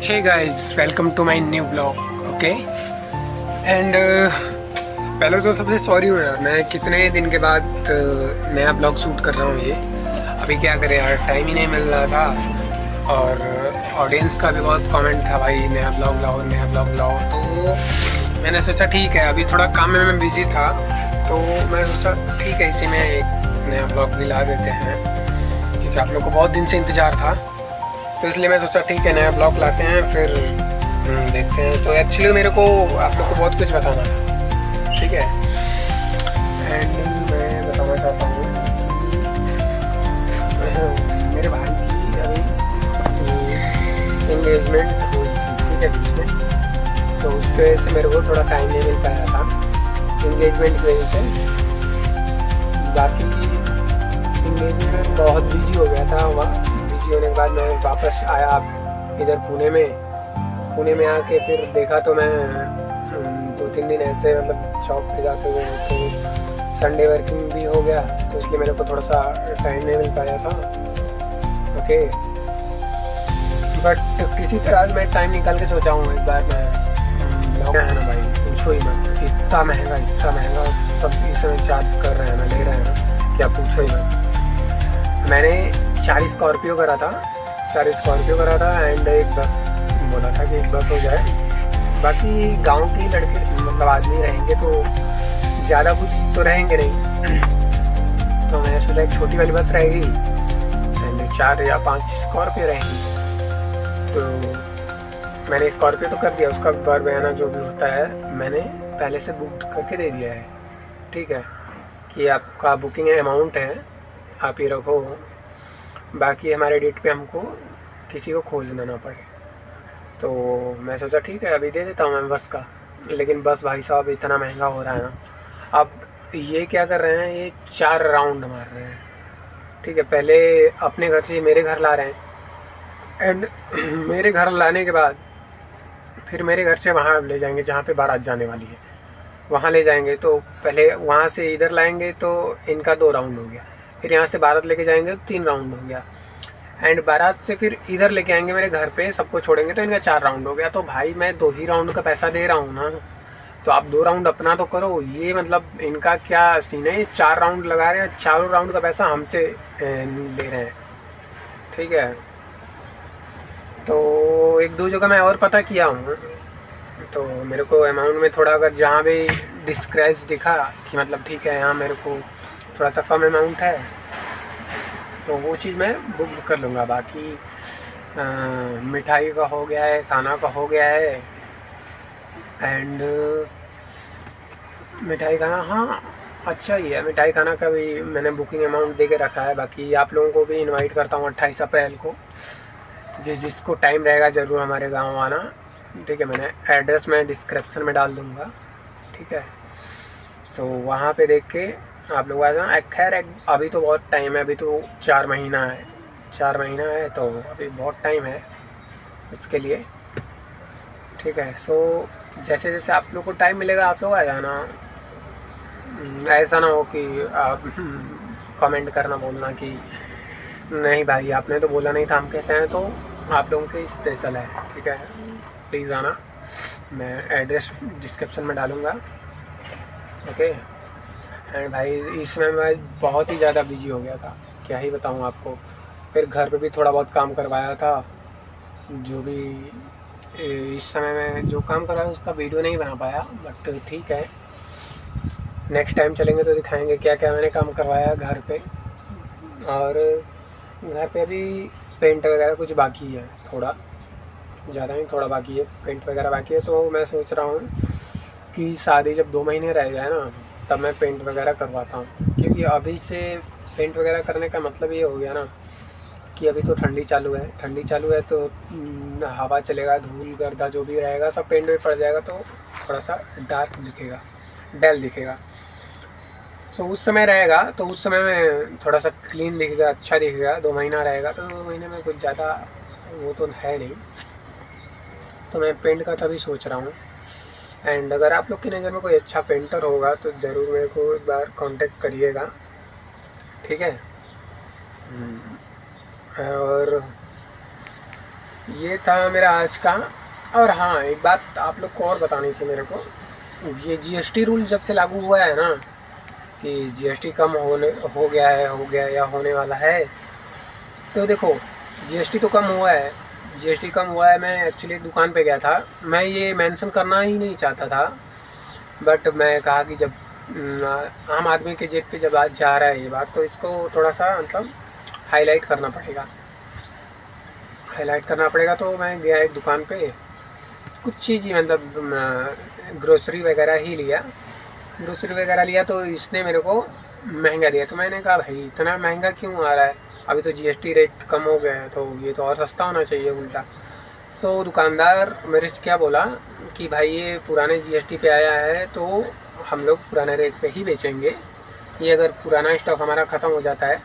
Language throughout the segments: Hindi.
Hey guys, welcome to my new blog. Okay and पहले तो सबसे सॉरी हो यार, मैं कितने दिन के बाद नया ब्लॉग शूट कर रहा हूँ। ये अभी क्या करें यार, टाइम ही नहीं मिल रहा था और ऑडियंस का भी बहुत कमेंट था, भाई नया ब्लॉग लाओ नया ब्लॉग लाओ। तो मैंने सोचा ठीक है, अभी थोड़ा काम में मैं बिजी था, तो मैं सोचा ठीक है इसी में एक नया ब्लॉग भी ला देते हैं, क्योंकि आप लोग को बहुत दिन से इंतज़ार था। तो इसलिए मैं सोचा ठीक है नया ब्लॉग लाते हैं, फिर देखते हैं। तो एक्चुअली मेरे को आप लोग को बहुत कुछ बताना था, ठीक है। एंड मैं बताना चाहता हूँ कि मेरे भाई की अभी एंगेजमेंट हुई थी, ठीक है, बीच में। तो उसकी वजह से मेरे को थोड़ा टाइम नहीं मिल पाया था एंगेजमेंट की वजह से। बाकी एंगेजमेंट में बहुत बिजी हो गया था वहाँ। होने के बाद मैं वापस आया इधर पुणे में आके फिर देखा तो मैं 2-3 दिन ऐसे मतलब शॉप पे जाते हुए, तो संडे वर्किंग भी हो गया, तो इसलिए मेरे को थोड़ा सा टाइम नहीं मिल पाया था। ओके, बट किसी तरह मैं टाइम निकाल के सोचा हूँ एक बार मैं ब्लॉग है ना भाई, पूछो ही मत, इतना महंगा सब इस समय चार्ज कर रहे हैं ना, ले रहे हैं ना, क्या पूछो ही मत। मैंने 4 स्कॉर्पियो करा था एंड एक बस बोला था कि एक बस हो जाए। बाकी गांव के लड़के मतलब आदमी रहेंगे तो ज़्यादा कुछ तो रहेंगे नहीं, तो मैंने सोचा एक छोटी वाली बस रहेगी एंड 4 या 5 स्कॉर्पियो रहेंगी। तो मैंने स्कॉर्पियो तो कर दिया, उसका बर बयाना जो भी होता है मैंने पहले से बुक करके दे दिया है, ठीक है, कि आपका बुकिंग अमाउंट है आप ही रखो, बाकी हमारे डेट पे हमको किसी को खोजना ना पड़े। तो मैं सोचा ठीक है अभी दे देता हूँ मैं बस का। लेकिन बस भाई साहब इतना महंगा हो रहा है ना, अब ये क्या कर रहे हैं, ये 4 राउंड मार रहे हैं, ठीक है। पहले अपने घर से मेरे घर ला रहे हैं एंड मेरे घर लाने के बाद फिर मेरे घर से वहाँ ले जाएंगे जहाँ पे बारात जाने वाली है, वहाँ ले जाएंगे। तो पहले वहाँ से इधर लाएंगे तो इनका 2 राउंड हो गया, फिर यहाँ से बारात लेके जाएंगे तो 3 राउंड हो गया एंड बारात से फिर इधर लेके आएंगे मेरे घर पे, सबको छोड़ेंगे तो इनका 4 राउंड हो गया। तो भाई मैं 2 ही राउंड का पैसा दे रहा हूँ ना, तो आप 2 राउंड अपना तो करो। ये मतलब इनका क्या सीन है, 4 राउंड लगा रहे हैं, 4 राउंड का पैसा हमसे ले रहे हैं, ठीक है। तो 1-2 जगह मैं और पता किया हूँ, तो मेरे को अमाउंट में थोड़ा अगर जहाँ भी डिस्क्रेच दिखा कि मतलब ठीक है यहाँ मेरे को थोड़ा सा कम अमाउंट है, तो वो चीज़ मैं बुक कर लूँगा। बाकी मिठाई का हो गया है, खाना का हो गया है एंड मिठाई खाना, हाँ अच्छा ही है, मिठाई खाना का भी मैंने बुकिंग अमाउंट दे के रखा है। बाकी आप लोगों को भी इनवाइट करता हूँ 28 अप्रैल को, जिसको टाइम रहेगा ज़रूर हमारे गांव आना, ठीक है। मैंने एड्रेस मैं डिस्क्रिप्शन में डाल दूँगा, ठीक है। सो वहाँ पे देख के आप लोग आ जाना। खैर अभी तो बहुत टाइम है, अभी तो 4 महीना है, तो अभी बहुत टाइम है उसके लिए, ठीक है। सो जैसे जैसे आप लोग को टाइम मिलेगा आप लोग आ जाना। ऐसा ना हो कि आप कमेंट करना बोलना कि नहीं भाई आपने तो बोला नहीं था हम कैसे हैं, तो आप लोगों के स्पेशल है, ठीक है। प्लीज़ आना, मैं एड्रेस डिस्क्रिप्शन में डालूँगा, ओके। एंड भाई इसमें मैं बहुत ही ज़्यादा बिजी हो गया था, क्या ही बताऊँ आपको। फिर घर पे भी थोड़ा बहुत काम करवाया था, जो भी इस समय में जो काम करवाया उसका वीडियो नहीं बना पाया, बट ठीक है, नेक्स्ट टाइम चलेंगे तो दिखाएंगे क्या क्या मैंने काम करवाया घर पे। और घर पे अभी पेंट वगैरह कुछ बाकी है, थोड़ा ज़्यादा नहीं, थोड़ा बाकी है, पेंट वगैरह बाकी है। तो मैं सोच रहा हूँ कि शादी जब 2 महीने रह जाए ना, तब मैं पेंट वगैरह करवाता हूँ, क्योंकि अभी से पेंट वगैरह करने का मतलब ये हो गया ना कि अभी तो ठंडी चालू है तो हवा चलेगा, धूल गर्दा जो भी रहेगा सब पेंट में पड़ जाएगा, तो थोड़ा सा डार्क दिखेगा, डल दिखेगा। सो उस समय रहेगा तो उस समय में थोड़ा सा क्लीन दिखेगा, अच्छा दिखेगा। 2 महीना रहेगा तो 2 महीने में कुछ ज़्यादा वो तो है नहीं, तो मैं पेंट का तभी सोच रहा हूँ। एंड अगर आप लोग की नज़र में कोई अच्छा पेंटर होगा तो ज़रूर मेरे को एक बार कांटेक्ट करिएगा, ठीक है। और ये था मेरा आज का। और हाँ, एक बात आप लोग को और बतानी थी मेरे को। ये जीएसटी रूल जब से लागू हुआ है ना, कि जीएसटी कम हो गया या होने वाला है, तो देखो, जीएसटी तो कम हुआ है। जीएसटी कम हुआ है। मैं एक्चुअली एक दुकान पे गया था, मैं ये मेंशन करना ही नहीं चाहता था, बट मैं कहा कि जब आम आदमी के जेब पे जब आज जा रहा है ये बात, तो इसको थोड़ा सा मतलब हाईलाइट करना पड़ेगा। हाईलाइट करना पड़ेगा। तो मैं गया एक दुकान पे, कुछ चीज़ ही मतलब ग्रोसरी वगैरह ही लिया। ग्रोसरी वगैरह लिया तो इसने मेरे को महंगा दिया। तो मैंने कहा भाई इतना महंगा क्यों आ रहा है, अभी तो जीएसटी रेट कम हो गया है, तो ये तो और सस्ता होना चाहिए उल्टा। तो दुकानदार मेरे से क्या बोला कि भाई ये पुराने जीएसटी पे आया है, तो हम लोग पुराने रेट पे ही बेचेंगे। ये अगर पुराना स्टॉक हमारा ख़त्म हो जाता है,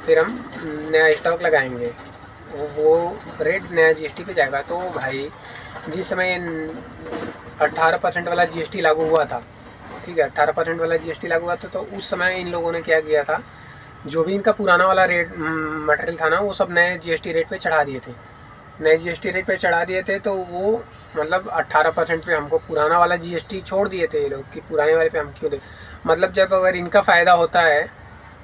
फिर हम नया स्टॉक लगाएंगे, वो रेट नया जीएसटी पे जाएगा। तो भाई जिस समय 18% वाला जीएसटी लागू हुआ था, ठीक है, 18% वाला जीएसटी लागू हुआ था, तो उस समय इन लोगों ने क्या किया था, जो भी इनका पुराना वाला रेट मटेरियल था ना, वो सब नए जीएसटी रेट पे चढ़ा दिए थे। नए जीएसटी रेट पे चढ़ा दिए थे, तो वो मतलब 18% पे हमको पुराना वाला जीएसटी छोड़ दिए थे ये लोग, कि पुराने वाले पे हम क्यों दें। मतलब जब अगर इनका फ़ायदा होता है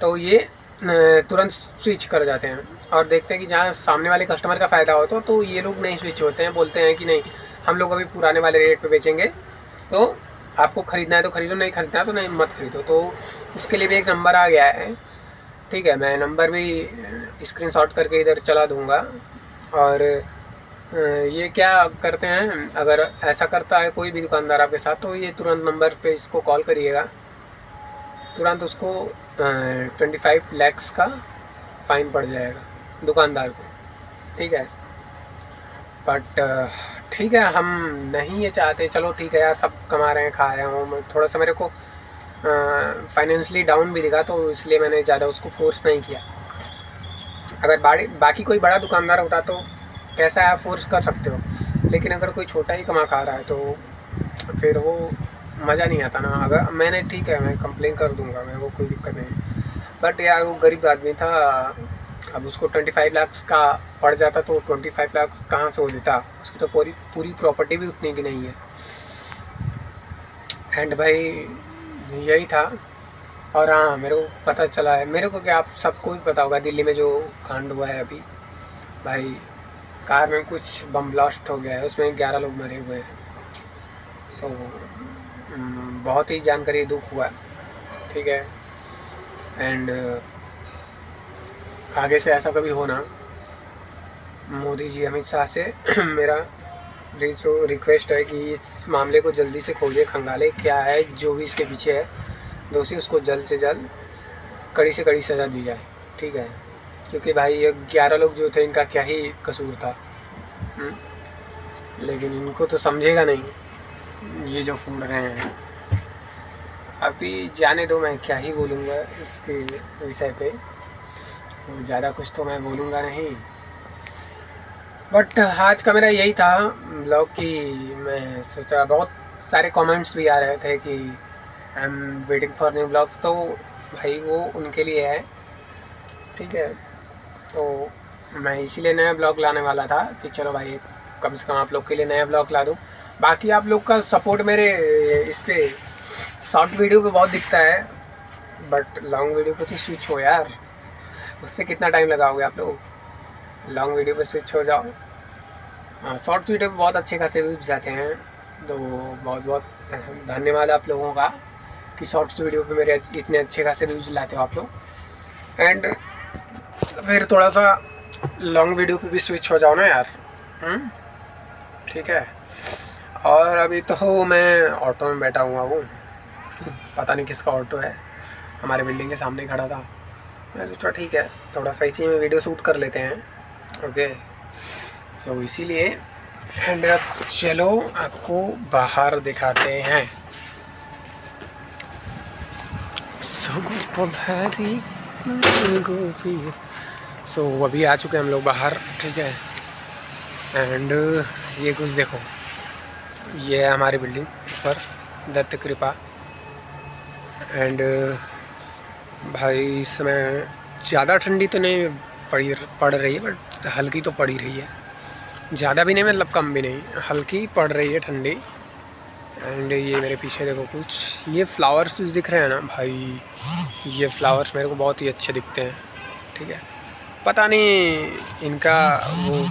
तो ये तुरंत स्विच कर जाते हैं, और देखते हैं कि जहाँ सामने वाले कस्टमर का फ़ायदा हो तो ये लोग नहीं स्विच होते हैं, बोलते हैं कि नहीं, हम लोग अभी पुराने वाले रेट पे बेचेंगे, तो आपको ख़रीदना है तो ख़रीदो, नहीं ख़रीदना है तो नहीं मत ख़रीदो। तो उसके लिए भी एक नंबर आ गया है, ठीक है, मैं नंबर भी स्क्रीनशॉट करके इधर चला दूँगा। और ये क्या करते हैं, अगर ऐसा करता है कोई भी दुकानदार आपके साथ, तो ये तुरंत नंबर पे इसको कॉल करिएगा, तुरंत उसको 25 लाख का फ़ाइन पड़ जाएगा दुकानदार को, ठीक है। बट ठीक है, हम नहीं ये चाहते। चलो ठीक है यार, सब कमा रहे हैं, खा रहे हैं। थोड़ा सा मेरे को फाइनेंशियली डाउन भी दिखा, तो इसलिए मैंने ज़्यादा उसको फोर्स नहीं किया। अगर बाकी कोई बड़ा दुकानदार होता तो कैसा है, फोर्स कर सकते हो, लेकिन अगर कोई छोटा ही कमा खा रहा है तो फिर वो मज़ा नहीं आता ना। अगर मैंने, ठीक है, मैं कंप्लेन कर दूंगा, मेरे को कोई दिक्कत नहीं, बट यार वो गरीब आदमी था। अब उसको 25 लाख का पड़ जाता तो 25 लाख कहाँ से हो देता, उसकी तो पूरी पूरी प्रॉपर्टी भी उतनी की नहीं है। एंड भाई यही था। और हाँ, मेरे को पता चला है, मेरे को क्या, आप सबको भी पता होगा, दिल्ली में जो कांड हुआ है अभी, भाई कार में कुछ बम ब्लास्ट हो गया है, उसमें 11 लोग मरे हुए हैं। सो बहुत ही जानकारी दुख हुआ, ठीक है। एंड आगे से ऐसा कभी होना, मोदी जी अमित शाह से मेरा रिक्वेस्ट है कि इस मामले को जल्दी से खोजे, खंगाले क्या है, जो भी इसके पीछे है दोषी, उसको जल्द से जल्द कड़ी से कड़ी सज़ा दी जाए, ठीक है। क्योंकि भाई ये 11 लोग जो थे, इनका क्या ही कसूर था, लेकिन इनको तो समझेगा नहीं ये जो फूल रहे हैं। अभी जाने दो, मैं क्या ही बोलूँगा इसके विषय पे, ज़्यादा कुछ तो मैं बोलूँगा नहीं। बट आज का मेरा यही था ब्लॉग, कि मैं सोचा, बहुत सारे कमेंट्स भी आ रहे थे कि I am waiting for new blogs, तो भाई वो उनके लिए है, ठीक है। तो मैं इसीलिए नया ब्लॉग लाने वाला था कि चलो भाई कम से कम आप लोग के लिए नया ब्लॉग ला दूँ। बाकी आप लोग का सपोर्ट मेरे इस पे शॉर्ट वीडियो पे बहुत दिखता है, बट लॉन्ग वीडियो पे तो स्विच हो यार, उस पर कितना टाइम लगाओगे आप लोग, लॉन्ग वीडियो पे स्विच हो जाओ। हाँ, शॉर्ट्स वीडियो पे बहुत अच्छे खासे व्यूज़ जाते हैं, तो बहुत बहुत धन्यवाद आप लोगों का कि शॉर्ट्स वीडियो पे मेरे इतने अच्छे खासे व्यूज़ लाते हो आप लोग। एंड फिर थोड़ा सा लॉन्ग वीडियो पे भी स्विच हो जाओ ना यार, ठीक है। और अभी तो मैं ऑटो में बैठा हुआ हूँ, पता नहीं किसका ऑटो है, हमारे बिल्डिंग के सामने खड़ा था। मैं सोचा ठीक है, थोड़ा सा इसी में वीडियो शूट कर लेते हैं, ओके। सो इसीलिए, एंड अब चलो आपको बाहर दिखाते हैं। सो अभी आ चुके हैं हम लोग बाहर, ठीक है। एंड ये कुछ देखो, ये है हमारी बिल्डिंग ऊपर, दत्त कृपा। एंड भाई इस समय ज़्यादा ठंडी तो नहीं पड़ रही है, बट हल्की तो पड़ ही रही है। ज़्यादा भी नहीं मतलब कम भी नहीं, हल्की पड़ रही है ठंडी। एंड ये मेरे पीछे देखो कुछ ये फ्लावर्स दिख रहे हैं ना भाई, ये फ्लावर्स मेरे को बहुत ही अच्छे दिखते हैं। ठीक है, पता नहीं इनका वो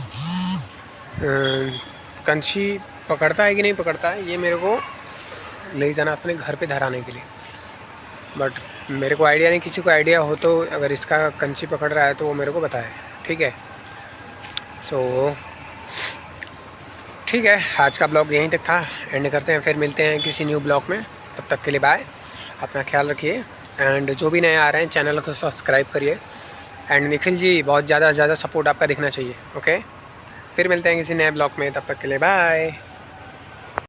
कंची पकड़ता है कि नहीं पकड़ता है, ये मेरे को ले जाना अपने घर पे धराने के लिए। बट मेरे को आइडिया नहीं, किसी को आइडिया हो तो अगर इसका कंची पकड़ रहा है तो वो मेरे को बताए। ठीक है, सो ठीक है, आज का ब्लॉग यहीं तक था, एंड करते हैं, फिर मिलते हैं किसी न्यू ब्लॉग में। तब तक के लिए बाय, अपना ख्याल रखिए। एंड जो भी नए आ रहे हैं चैनल को सब्सक्राइब करिए। एंड निखिल जी बहुत ज़्यादा सपोर्ट आपका दिखना चाहिए। ओके, फिर मिलते हैं किसी नए ब्लॉग में, तब तक के लिए बाय।